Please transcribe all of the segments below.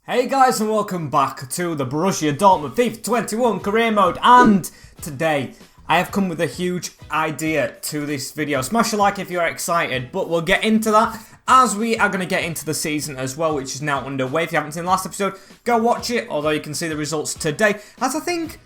Hey guys, and welcome back to the Borussia Dortmund FIFA 21 career mode, and today I have come with a huge idea to this video. Smash a like if you're excited, but we'll get into that as we are going to get into the season as well, which is now underway. If you haven't seen the last episode, go watch it, although you can see the results today, as I think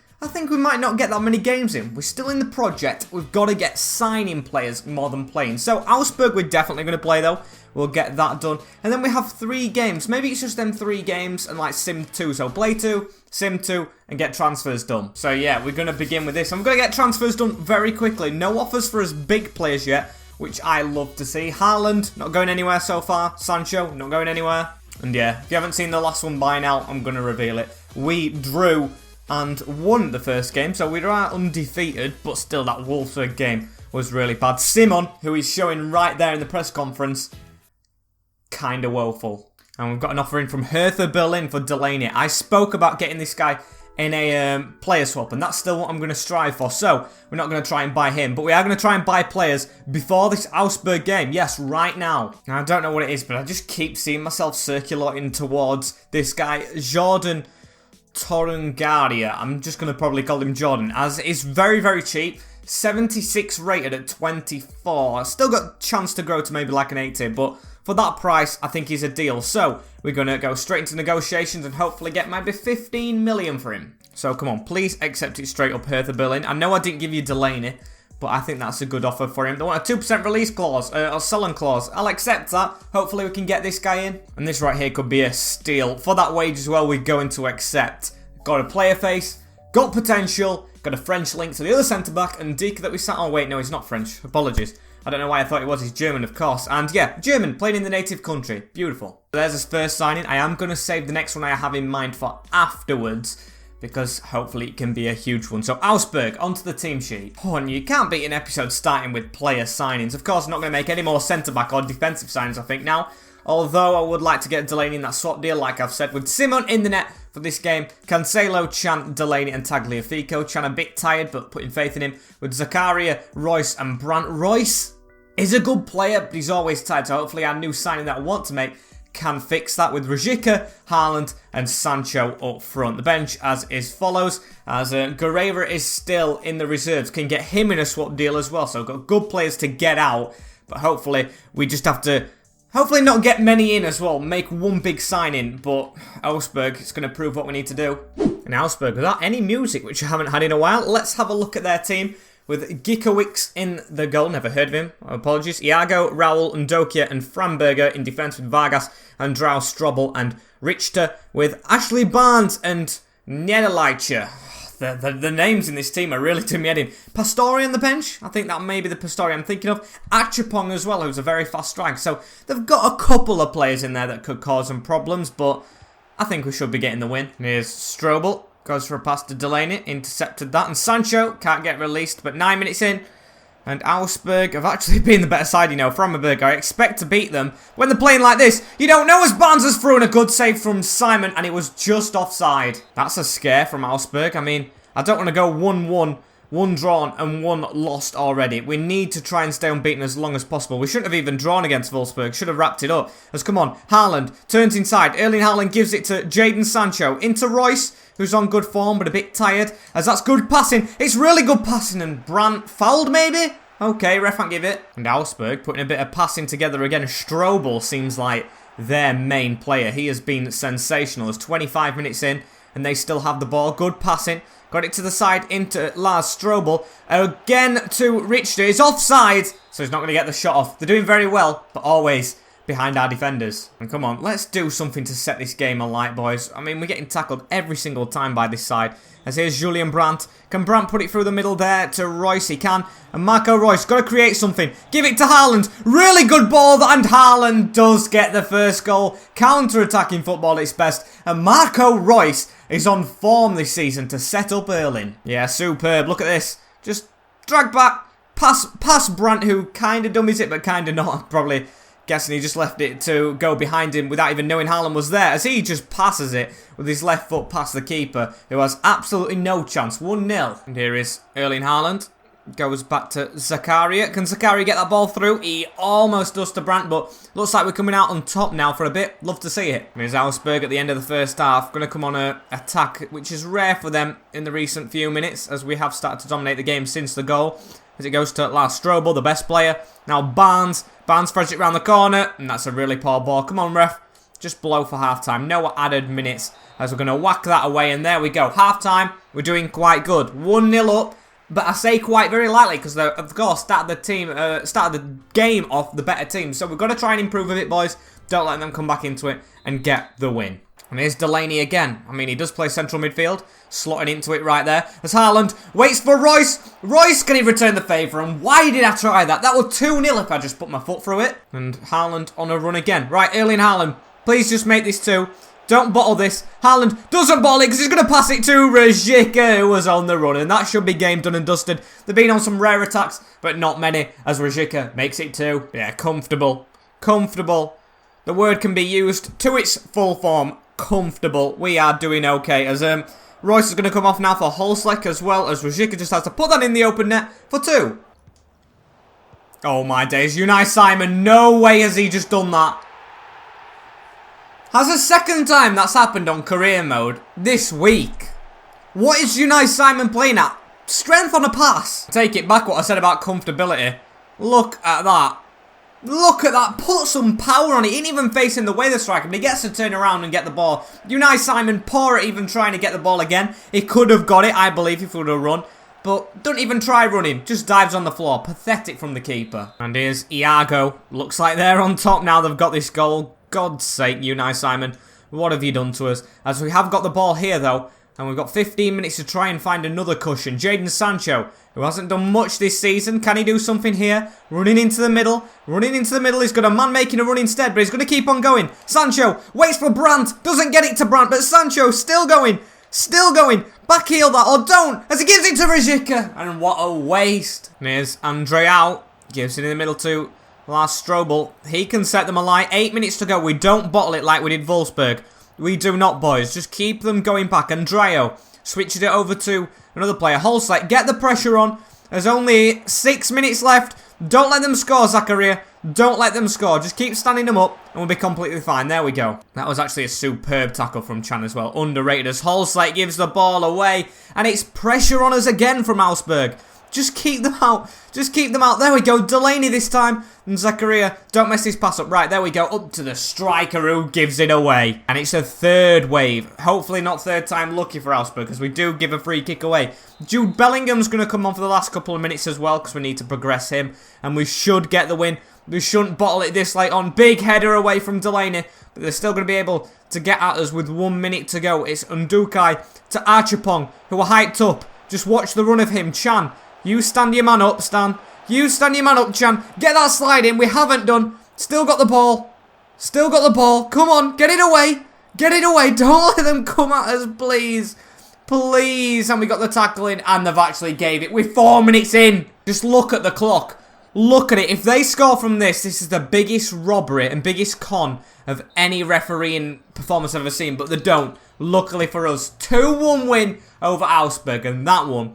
we might not get that many games in. We're still in the project. We've got to get signing players more than playing. So Augsburg we're definitely going to play though. We'll get that done. And then we have 3 games. Maybe it's just them 3 games and like Sim 2. So play 2, Sim 2 and get transfers done. So yeah, we're going to begin with this. I'm going to get transfers done very quickly. No offers for us big players yet, which I love to see. Haaland, not going anywhere so far. Sancho, not going anywhere. And yeah, if you haven't seen the last one by now, I'm going to reveal it. We drew and won the first game, so we are undefeated, but still that Wolfsburg game was really bad. Simon, who is showing right there in the press conference, kind of woeful. And we've got an offer in from Hertha Berlin for Delaney. I spoke about getting this guy in a player swap, and that's still what I'm going to strive for. So we're not going to try and buy him, but we are going to try and buy players before this Augsburg game. Yes, right now. Now I don't know what it is, but I just keep seeing myself circulating towards this guy, Jordan Torungaria. I'm just going to probably call him Jordan, as it's very, very cheap. 76 rated at 24. Still got a chance to grow to maybe like an 80, but for that price, I think he's a deal. So we're going to go straight into negotiations and hopefully get maybe 15 million for him. So come on, please accept it straight up, Hertha Berlin. I know I didn't give you Delaney, but I think that's a good offer for him. They want a 2% release clause, or selling clause. I'll accept that. Hopefully we can get this guy in. And this right here could be a steal. For that wage as well, we're going to accept. Got a player face, got potential, got a French link to the other centre-back, and Dika that we sat on. Wait, no, he's not French. Apologies. I don't know why I thought he was. He's German, of course. And yeah, German, playing in the native country. Beautiful. There's his first signing. I am going to save the next one I have in mind for afterwards, because hopefully it can be a huge one. So Augsburg, onto the team sheet. Oh, and you can't beat an episode starting with player signings. Of course, I'm not going to make any more centre-back or defensive signings, I think, now. Although I would like to get Delaney in that swap deal, like I've said, with Simon in the net for this game. Cancelo, Chan, Delaney and Tagliafico. Chan a bit tired, but putting faith in him. With Zakaria, Royce and Brandt. Royce is a good player, but he's always tired. So hopefully our new signing that I want to make can fix that, with Rajika, Haaland and Sancho up front. The bench as is follows, as Guerrero is still in the reserves. Can get him in a swap deal as well. So got good players to get out, but hopefully we just have to hopefully not get many in as well. Make one big signing, but Augsburg is going to prove what we need to do. And Augsburg, without any music, which I haven't had in a while, let's have a look at their team. With Gikowicz in the goal, never heard of him, apologies. Iago, Raul, Ndokia and Framberger in defence, with Vargas, Andrau, Strobel and Richter, with Ashley Barnes and Niederleicher. The names in this team are really doing me head in. Pastore on the bench. I think that may be the Pastore I'm thinking of. Achapong as well, who's a very fast striker. So they've got a couple of players in there that could cause some problems, but I think we should be getting the win. Here's Strobel. Goes for a pass to Delaney. Intercepted that. And Sancho can't get released, but 9 minutes in. And Augsburg have actually been the better side, you know. Framberger, I expect to beat them. When they're playing like this, you don't know, as Barnes has thrown a good save from Simon, and it was just offside. That's a scare from Augsburg. I mean, I don't want to go 1-1, 1 drawn and 1 lost already. We need to try and stay unbeaten as long as possible. We shouldn't have even drawn against Wolfsburg. Should have wrapped it up. As come on, Haaland turns inside. Erling Haaland gives it to Jadon Sancho. Into Royce, who's on good form but a bit tired. As that's good passing. It's really good passing, and Brandt fouled maybe? Okay, ref can't give it. And Augsburg putting a bit of passing together again. Strobel seems like their main player. He has been sensational. It's 25 minutes in and they still have the ball. Good passing. Got it to the side into Lars Strobel. Again to Richter. He's offside, so he's not going to get the shot off. They're doing very well, but always behind our defenders. And come on, let's do something to set this game alight, boys. I mean, we're getting tackled every single time by this side. As here's Julian Brandt. Can Brandt put it through the middle there to Royce? He can. And Marco Royce, got to create something. Give it to Haaland. Really good ball, and Haaland does get the first goal. Counter-attacking football at its best. And Marco Royce is on form this season to set up Erling. Yeah, superb. Look at this. Just drag back. Pass Brandt, who kind of dummies it, but kind of not. Probably guessing he just left it to go behind him without even knowing Haaland was there, as he just passes it with his left foot past the keeper, who has absolutely no chance. 1-0. And here is Erling Haaland. Goes back to Zakaria. Can Zakaria get that ball through? He almost does to Brandt, but looks like we're coming out on top now for a bit. Love to see it. Here's Augsburg at the end of the first half. Going to come on a attack, which is rare for them in the recent few minutes, as we have started to dominate the game since the goal. As it goes to Lars Strobel, the best player. Now Barnes. Barnes throws it around the corner, and that's a really poor ball. Come on, ref. Just blow for half-time. No added minutes, as we're going to whack that away, and there we go. Half-time, we're doing quite good. 1-0 up. But I say quite very lightly because they, of course, started the game off the better team. So we've got to try and improve a bit, boys. Don't let them come back into it and get the win. And here's Delaney again. I mean, he does play central midfield. Slotting into it right there. As Haaland waits for Royce. Royce, can he return the favour? And why did I try that? That was 2-0 if I just put my foot through it. And Haaland on a run again. Right, Erling Haaland. Please just make this 2. Don't bottle this. Haaland doesn't bottle it because he's going to pass it to Rajika, who was on the run. And that should be game done and dusted. They've been on some rare attacks, but not many, as Rajika makes it 2. Yeah, comfortable. Comfortable. The word can be used to its full form. Comfortable. We are doing okay. As Royce is going to come off now for Holzleck, as well as Rajika just has to put that in the open net for 2. Oh my days. Unai Simon, no way has he just done that. Has a second time that's happened on career mode this week. What is Unai Simon playing at? Strength on a pass. Take it back what I said about comfortability. Look at that. Look at that. Put some power on it. He ain't even facing the way the striker, but he gets to turn around and get the ball. Unai Simon, poor at even trying to get the ball again. He could have got it, I believe, if he would have run. But don't even try running. Just dives on the floor. Pathetic from the keeper. And here's Iago. Looks like they're on top now. They've got this goal. God's sake, Unai Simon, what have you done to us? As we have got the ball here, though, and we've got 15 minutes to try and find another cushion. Jadon Sancho, who hasn't done much this season. Can he do something here? Running into the middle. Running into the middle. He's got a man making a run instead, but he's going to keep on going. Sancho waits for Brandt. Doesn't get it to Brandt, but Sancho still going. Still going. Backheel that, or don't, as he gives it to Rajika. And what a waste. And here's Andreau. Gives it in the middle to Lars Strobel. He can set them alight. 8 minutes to go. We don't bottle it like we did Wolfsburg. We do not, boys. Just keep them going back. And Andreo switches it over to another player. Holzleck, get the pressure on. There's only 6 minutes left. Don't let them score, Zakaria. Don't let them score. Just keep standing them up and we'll be completely fine. There we go. That was actually a superb tackle from Chan as well. Underrated as Holzleck gives the ball away. And it's pressure on us again from Augsburg. Just keep them out. Just keep them out. There we go. Delaney this time. And Zakaria, don't mess this pass up. Right, there we go. Up to the striker who gives it away. And it's a third wave. Hopefully not third time lucky for Augsburg, because we do give a free kick away. Jude Bellingham's going to come on for the last couple of minutes as well, because we need to progress him. And we should get the win. We shouldn't bottle it this late on. Big header away from Delaney. But they're still going to be able to get at us with 1 minute to go. It's Undukai to Archipong, who are hyped up. Just watch the run of him. Chan. You stand your man up, Stan. You stand your man up, Chan. Get that slide in. We haven't done. Still got the ball. Still got the ball. Come on. Get it away. Get it away. Don't let them come at us, please. Please. And we got the tackle in. And they've actually gave it. We're 4 minutes in. Just look at the clock. Look at it. If they score from this, this is the biggest robbery and biggest con of any refereeing performance I've ever seen. But they don't. Luckily for us. 2-1 win over Augsburg. And that one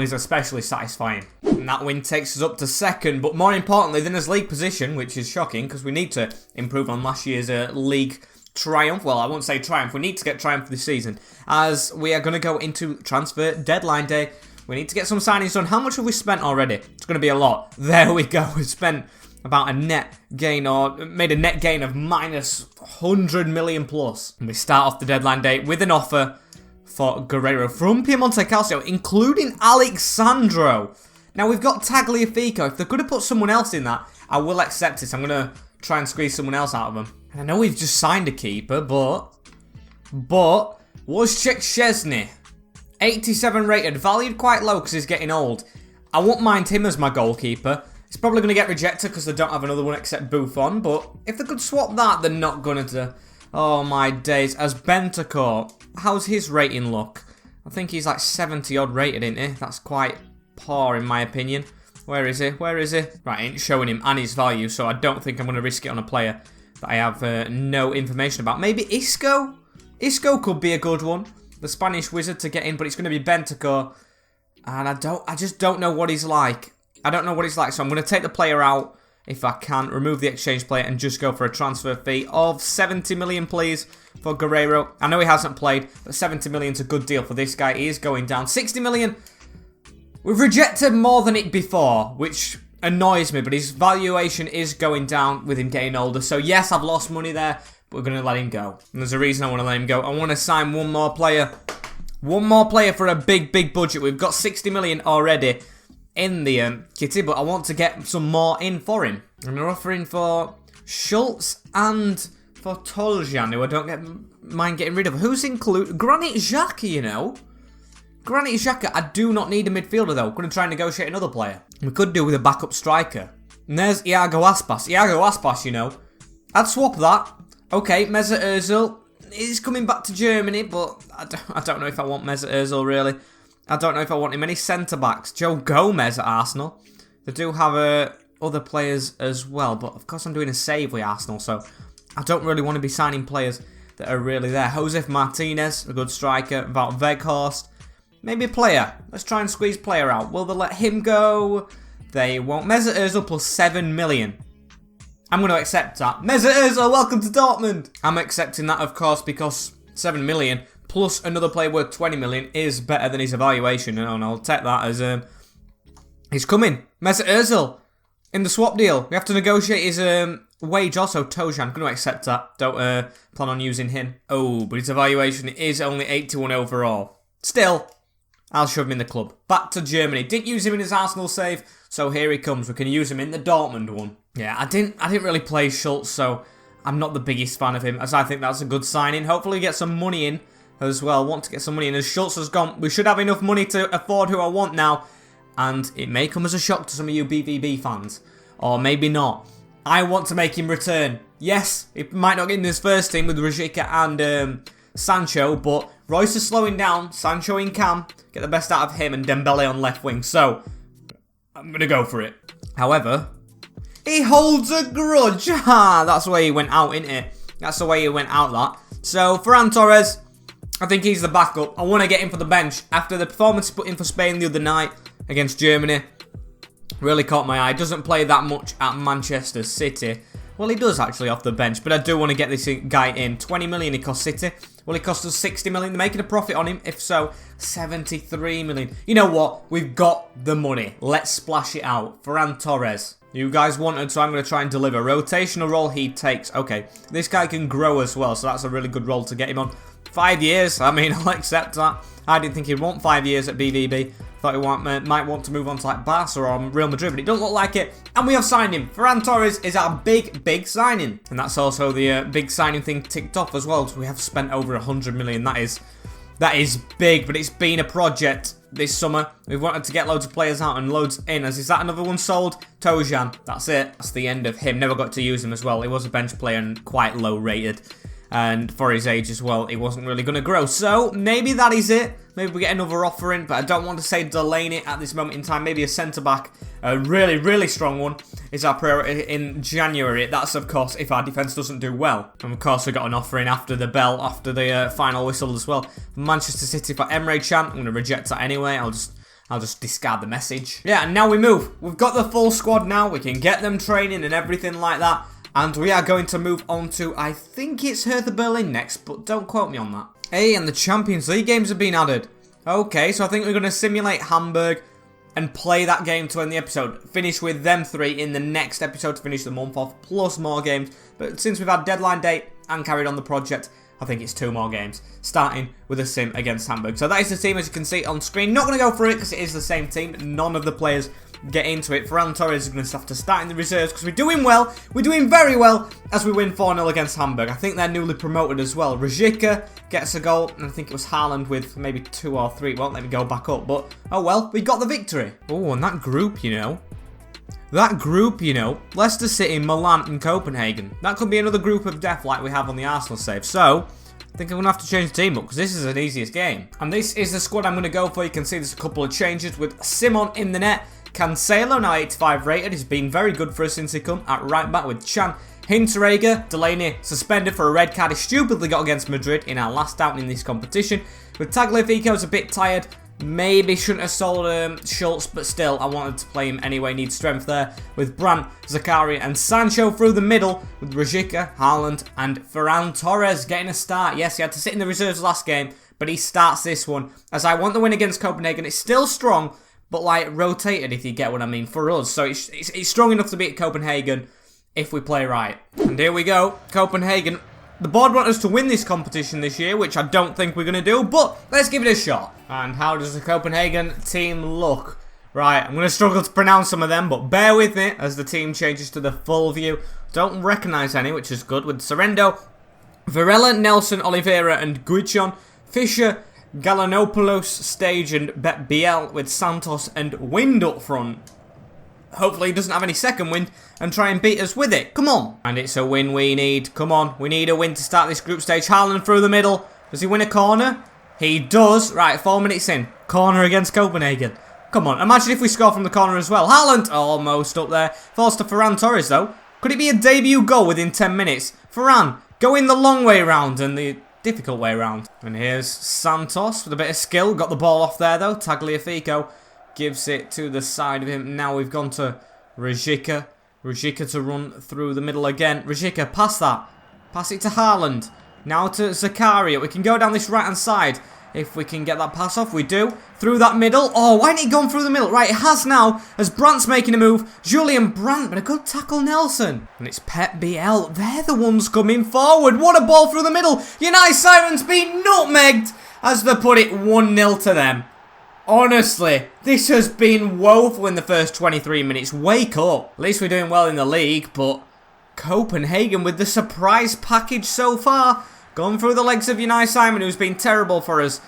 is especially satisfying. And that win takes us up to second, but more importantly than his league position, which is shocking because we need to improve on last year's league triumph. Well, I won't say triumph. We need to get triumph this season, as we are going to go into transfer deadline day. We need to get some signings done. How much have we spent already? It's going to be a lot. There we go. We've spent about a net gain, or made a net gain of minus 100 million plus. And we start off the deadline day with an offer for Guerrero from Piemonte Calcio, including Alexandro. Now, we've got Tagliafico. If they're going to put someone else in that, I will accept it. I'm going to try and squeeze someone else out of them. And I know we've just signed a keeper, but Wojciech Szczesny, 87 rated, valued quite low because he's getting old. I won't mind him as my goalkeeper. He's probably going to get rejected because they don't have another one except Buffon, but if they could swap that, they're not going to. Oh, my days. As Bentancur, how's his rating look? I think he's like 70 odd rated, isn't he? That's quite poor in my opinion. Where is he? Where is he? Right, I ain't showing him and his value, so I don't think I'm going to risk it on a player that I have no information about. Maybe Isco? Isco could be a good one. The Spanish wizard to get in, but it's going to be Bentancur. And I just don't know what he's like. I don't know what he's like, so I'm going to take the player out if I can, remove the exchange player and just go for a transfer fee of 70 million, please, for Guerreiro. I know he hasn't played, but 70 million is a good deal for this guy. He is going down. 60 million, we've rejected more than it before, which annoys me, but his valuation is going down with him getting older. So yes, I've lost money there, but we're going to let him go. And there's a reason I want to let him go. I want to sign one more player. One more player for a big, big budget. We've got 60 million already in the kitty, but I want to get some more in for him. And they're offering for Schultz and for Toljan, who I don't mind getting rid of. Who's included? Granit Xhaka, you know. Granit Xhaka, I do not need a midfielder though. I'm going to try and negotiate another player. We could do with a backup striker. And there's Iago Aspas. Iago Aspas, you know. I'd swap that. Okay, Mesut Ozil is coming back to Germany, but I don't know if I want Mesut Ozil really. I don't know if I want him. Any centre-backs? Joe Gomez at Arsenal. They do have other players as well, but of course I'm doing a save with Arsenal, so I don't really want to be signing players that are really there. Josef Martinez, a good striker. Wout Weghorst. Maybe a player. Let's try and squeeze player out. Will they let him go? They won't. Mesut Ozil plus 7 million. I'm going to accept that. Mesut Ozil, welcome to Dortmund. I'm accepting that, of course, because 7 million plus another player worth 20 million is better than his evaluation. And I'll take that as he's coming. Mesut Ozil in the swap deal. We have to negotiate his wage also. Tojan, I'm going to accept that. Don't plan on using him. Oh, but his evaluation is only 81 overall. Still, I'll shove him in the club. Back to Germany. Didn't use him in his Arsenal save, so here he comes. We can use him in the Dortmund one. Yeah, I didn't really play Schultz, so I'm not the biggest fan of him, as I think that's a good signing. Hopefully get some money in as well. Want to get some money in. As Schultz has gone, we should have enough money to afford who I want now. And it may come as a shock to some of you BVB fans. Or maybe not. I want to make him return. Yes, he might not get in his first team with Rajika and Sancho, but Royce is slowing down. Sancho in cam. Get the best out of him and Dembele on left wing. So, I'm going to go for it. However, he holds a grudge. Ha! That's the way he went out, isn't it? That's the way he went out, that. So, Ferran Torres, I think he's the backup. I want to get him for the bench. After the performance he put in for Spain the other night against Germany, really caught my eye. Doesn't play that much at Manchester City. Well, he does actually off the bench, but I do want to get this guy in. 20 million he cost City. Well, he cost us 60 million. They're making a profit on him. If so, 73 million. You know what? We've got the money. Let's splash it out. Ferran Torres. You guys wanted, so I'm going to try and deliver. Rotational role he takes. Okay, this guy can grow as well, so that's a really good role to get him on. 5 years. I mean, I'll accept that. I didn't think he'd want 5 years at BVB. Thought he might want to move on to like Barca or Real Madrid, but it doesn't look like it. And we have signed him. Ferran Torres is our big, big signing. And that's also the big signing thing ticked off as well. So we have spent over 100 million. That is big, but it's been a project this summer. We've wanted to get loads of players out and loads in. Is that another one sold? Tojan. That's it. That's the end of him. Never got to use him as well. He was a bench player and quite low rated. And for his age as well, he wasn't really going to grow. So, maybe that is it. Maybe we get another offer in, but I don't want to say Delaney at this moment in time. Maybe a centre-back, a really, really strong one, is our priority in January. That's, of course, if our defence doesn't do well. And, of course, we got an offer in after the bell, after the final whistle as well. Manchester City for Emre Can. I'm going to reject that anyway. I'll just discard the message. Yeah, and now we move. We've got the full squad now. We can get them training and everything like that. And we are going to move on to, I think it's Hertha Berlin next, but don't quote me on that. Hey, and the Champions League games have been added. Okay, so I think we're going to simulate Hamburg and play that game to end the episode. Finish with them 3 in the next episode to finish the month off, plus more games. But since we've had deadline date and carried on the project, I think it's 2 more games, starting with a sim against Hamburg. So that is the team, as you can see on screen. Not going to go for it because it is the same team. None of the players get into it. Ferran Torres is going to have to start in the reserves because we're doing well. We're doing very well as we win 4-0 against Hamburg. I think they're newly promoted as well. Rajika gets a goal, and I think it was Haaland with maybe 2 or 3. Won't let me go back up, but oh well, we got the victory. Oh, and that group, you know. Leicester City, Milan and Copenhagen. That could be another group of death like we have on the Arsenal save. So, I think I'm going to have to change the team up because this is an easiest game. And this is the squad I'm going to go for. You can see there's a couple of changes with Simon in the net. Cancelo, now 85 rated, has been very good for us since he come at right back with Chan. Hinteregger, Delaney suspended for a red card he stupidly got against Madrid in our last outing in this competition. With Tagliafico's a bit tired, Maybe shouldn't have sold Schultz, but still, I wanted to play him anyway. Need strength there with Brandt, Zakaria, and Sancho through the middle with Rajika, Haaland, and Ferran Torres getting a start. Yes, he had to sit in the reserves last game, but he starts this one. As I want the win against Copenhagen. It's still strong, but like rotated, if you get what I mean, for us. So it's strong enough to beat Copenhagen if we play right. And here we go, Copenhagen. The board want us to win this competition this year, which I don't think we're going to do, but let's give it a shot. And how does the Copenhagen team look? Right, I'm going to struggle to pronounce some of them, but bear with me as the team changes to the full view. Don't recognise any, which is good, with Sorrento, Varela, Nelson, Oliveira, and Guichon, Fischer, Galanopoulos, Stage, and Biel, with Santos and Wind up front. Hopefully he doesn't have any second wind and try and beat us with it. Come on. And it's a win we need. Come on. We need a win to start this group stage. Haaland through the middle. Does he win a corner? He does. Right, 4 minutes in. Corner against Copenhagen. Come on. Imagine if we score from the corner as well. Haaland almost up there. Falls to Ferran Torres though. Could it be a debut goal within 10 minutes? Ferran, going the long way round and the difficult way round. And here's Santos with a bit of skill. Got the ball off there though. Tagliafico gives it to the side of him. Now we've gone to Rajika. Rajika to run through the middle again. Rajika, pass that. Pass it to Haaland. Now to Zakaria. We can go down this right-hand side. If we can get that pass off, we do. Through that middle. Oh, why didn't he go through the middle? Right, it has now, as Brandt's making a move. Julian Brandt, but a good tackle, Nelson. And it's Pep Biel. They're the ones coming forward. What a ball through the middle. United Sirens being nutmegged as they put it 1-0 to them. Honestly, this has been woeful in the first 23 minutes. Wake up. At least we're doing well in the league, but Copenhagen with the surprise package so far. Gone through the legs of Unai Simon, who's been terrible for us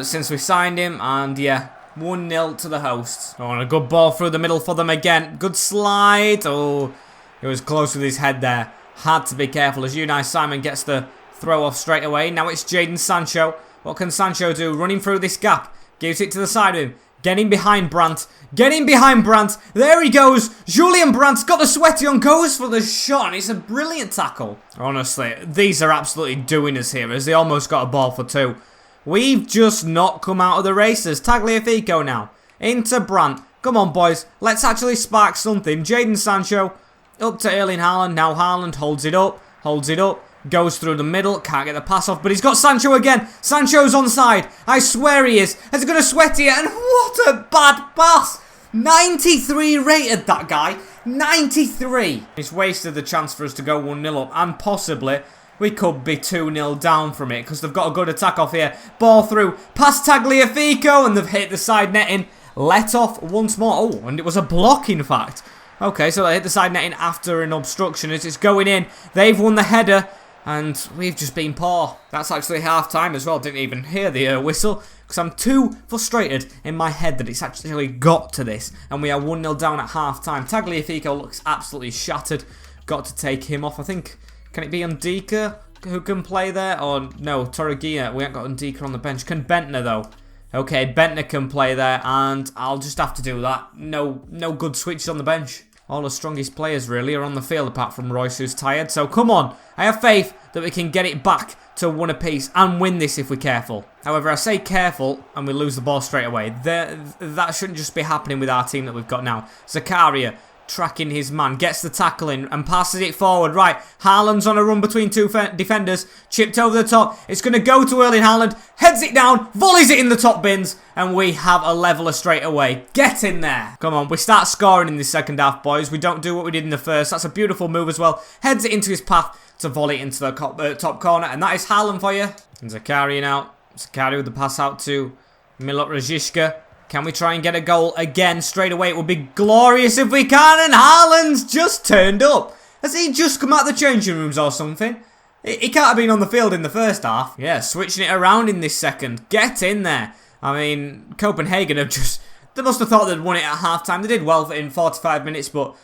since we signed him. And yeah, 1-0 to the hosts. Oh, and a good ball through the middle for them again. Good slide. Oh, it was close with his head there. Had to be careful as Unai Simon gets the throw off straight away. Now it's Jadon Sancho. What can Sancho do? Running through this gap. Gives it to the side of him. Getting behind Brandt. Getting behind Brandt. There he goes. Julian Brandt's got the sweaty on. Goes for the shot. And it's a brilliant tackle. Honestly, these are absolutely doing us here as they almost got a ball for 2. We've just not come out of the races. Tagliafico now. Into Brandt. Come on, boys. Let's actually spark something. Jadon Sancho. Up to Erling Haaland. Now Haaland holds it up. Holds it up. Goes through the middle, can't get the pass off, but he's got Sancho again. Sancho's onside. I swear he is. Has he got a sweaty, and what a bad pass. 93 rated, that guy. 93. He's wasted the chance for us to go 1-0 up, and possibly we could be 2-0 down from it, because they've got a good attack off here. Ball through, past Tagliafico, and they've hit the side netting. Let off once more. Oh, and it was a block, in fact. Okay, so they hit the side netting after an obstruction as it's going in. They've won the header. And we've just been poor. That's actually half-time as well. Didn't even hear the whistle. Because I'm too frustrated in my head that it's actually got to this. And we are 1-0 down at half-time. Tagliafico looks absolutely shattered. Got to take him off. I think, can it be Ndika who can play there? Or no, Torregia. We haven't got Ndika on the bench. Can Bentner though? Okay, Bentner can play there. And I'll just have to do that. No good switches on the bench. All the strongest players really are on the field apart from Royce, who's tired. So come on, I have faith that we can get it back to 1 apiece and win this if we're careful. However, I say careful and we lose the ball straight away. That shouldn't just be happening with our team that we've got now. Zakaria tracking his man, gets the tackle in and passes it forward. Right, Haaland's on a run between 2 defenders, chipped over the top. It's going to go to Erling Haaland, heads it down, volleys it in the top bins, and we have a leveller straight away. Get in there. Come on, we start scoring in the second half, boys. We don't do what we did in the first. That's a beautiful move as well. Heads it into his path to volley into the top corner, and that is Haaland for you. And Zakaria now. Zakaria with the pass out to Milot Rajishka. Can we try and get a goal again straight away? It would be glorious if we can. And Haaland's just turned up. Has he just come out of the changing rooms or something? He can't have been on the field in the first half. Yeah, switching it around in this second. Get in there. I mean, Copenhagen have just... They must have thought they'd won it at half-time. They did well in 45 minutes, but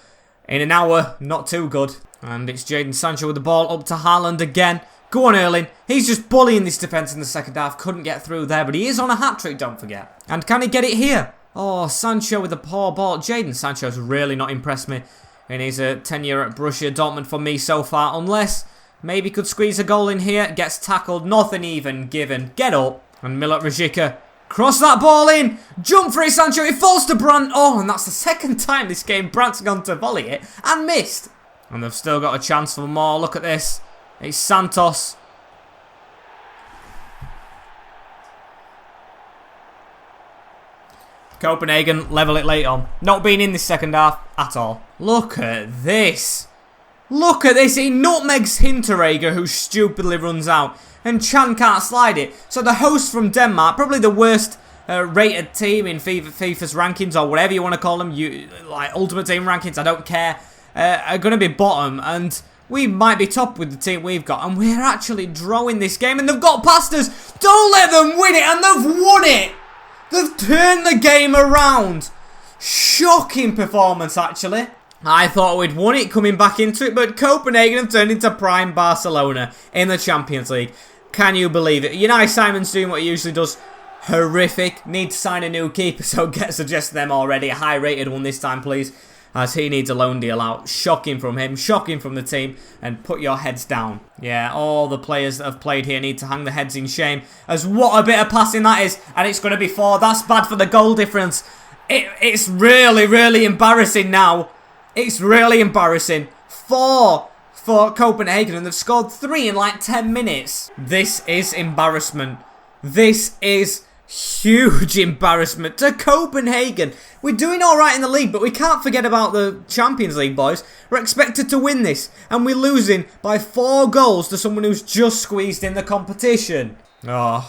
in an hour, not too good. And it's Jadon Sancho with the ball up to Haaland again. Go on, Erling. He's just bullying this defence in the second half. Couldn't get through there, but he is on a hat-trick, don't forget. And can he get it here? Oh, Sancho with the poor ball. Jadon Sancho's really not impressed me in his tenure at Borussia Dortmund for me so far. Unless maybe could squeeze a goal in here. Gets tackled. Nothing even given. Get up. And Milot Rajika Cross that ball in. Jump for it, Sancho. It falls to Brandt. Oh, and that's the second time this game Brandt's gone to volley it and missed. And they've still got a chance for more. Look at this. It's Santos. Copenhagen level it late on. Not being in this second half at all. Look at this. Look at this. He nutmegs Hinteregger, who stupidly runs out. And Chan can't slide it. So the hosts from Denmark, probably the worst rated team in FIFA's rankings, or whatever you want to call them, like Ultimate Team rankings, I don't care, are going to be bottom. And we might be top with the team we've got. And we're actually drawing this game. And they've got past us. Don't let them win it. And they've won it. They've turned the game around. Shocking performance, actually. I thought we'd won it coming back into it, but Copenhagen have turned into prime Barcelona in the Champions League. Can you believe it? Unai Simon's doing what he usually does. Horrific. Need to sign a new keeper, so suggest them already. A high-rated one this time, please, as he needs a loan deal out. Shocking from him, shocking from the team, and put your heads down. Yeah, all the players that have played here need to hang their heads in shame, as what a bit of passing that is, and it's going to be 4. That's bad for the goal difference. It's really, really embarrassing now. It's really embarrassing. 4 for Copenhagen, and they've scored 3 in like 10 minutes. This is embarrassment. This is huge embarrassment to Copenhagen. We're doing alright in the league, but we can't forget about the Champions League, boys. We're expected to win this, and we're losing by 4 goals to someone who's just squeezed in the competition. Yeah.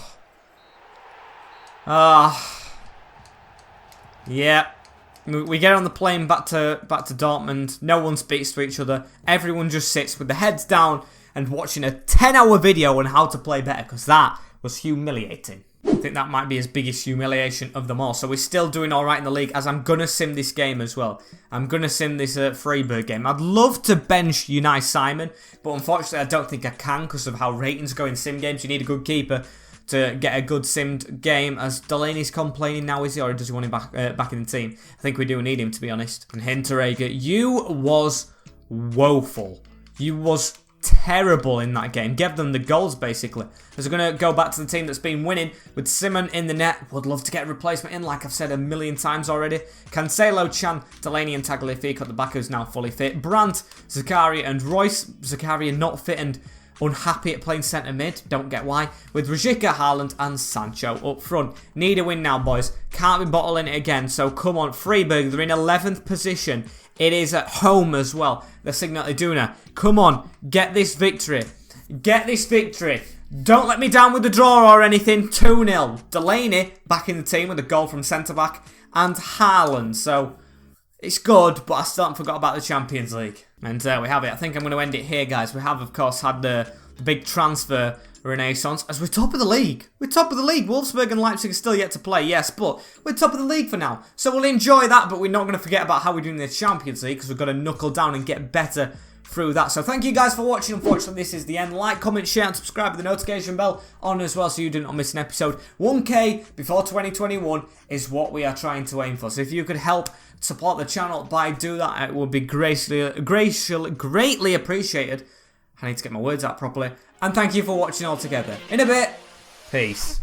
We get on the plane back to Dortmund. No one speaks to each other. Everyone just sits with their heads down and watching a 10-hour video on how to play better, because that was humiliating. I think that might be his biggest humiliation of them all. So we're still doing alright in the league, as I'm going to sim this game as well. I'm going to sim this Freiburg game. I'd love to bench Unai Simon, but unfortunately I don't think I can because of how ratings go in sim games. You need a good keeper to get a good simmed game, as Delaney's complaining now, is he? Or does he want him back in the team? I think we do need him, to be honest. And Hinteregger, you was woeful. You was terrible in that game. Give them the goals, basically. As we're going to go back to the team that's been winning with Simon in the net. Would love to get a replacement in, like I've said a million times already. Cancelo, Chan, Delaney and Tagliafico at the back, who's now fully fit. Brandt, Zakaria and Royce. Zakaria not fit and unhappy at playing centre mid, don't get why, with Rajika, Haaland and Sancho up front. Need a win now, boys. Can't be bottling it again, so come on. Freiburg, they're in 11th position. It is at home as well. The Signal Iduna. Come on, get this victory. Get this victory. Don't let me down with the draw or anything. 2-0. Delaney back in the team with a goal from centre-back and Haaland. So it's good, but I still haven't forgot about the Champions League. And we have it. I think I'm going to end it here, guys. We have, of course, had the big transfer renaissance as we're top of the league. We're top of the league. Wolfsburg and Leipzig are still yet to play, yes, but we're top of the league for now. So we'll enjoy that, but we're not going to forget about how we're doing in the Champions League, because we've got to knuckle down and get better through that. So thank you guys for watching. Unfortunately, this is the end. Like, comment, share, and subscribe with the notification bell on as well, so you do not miss an episode. 1K before 2021 is what we are trying to aim for. So if you could help support the channel by do that, it would be greatly appreciated. I need to get my words out properly. And thank you for watching all together. In a bit, peace.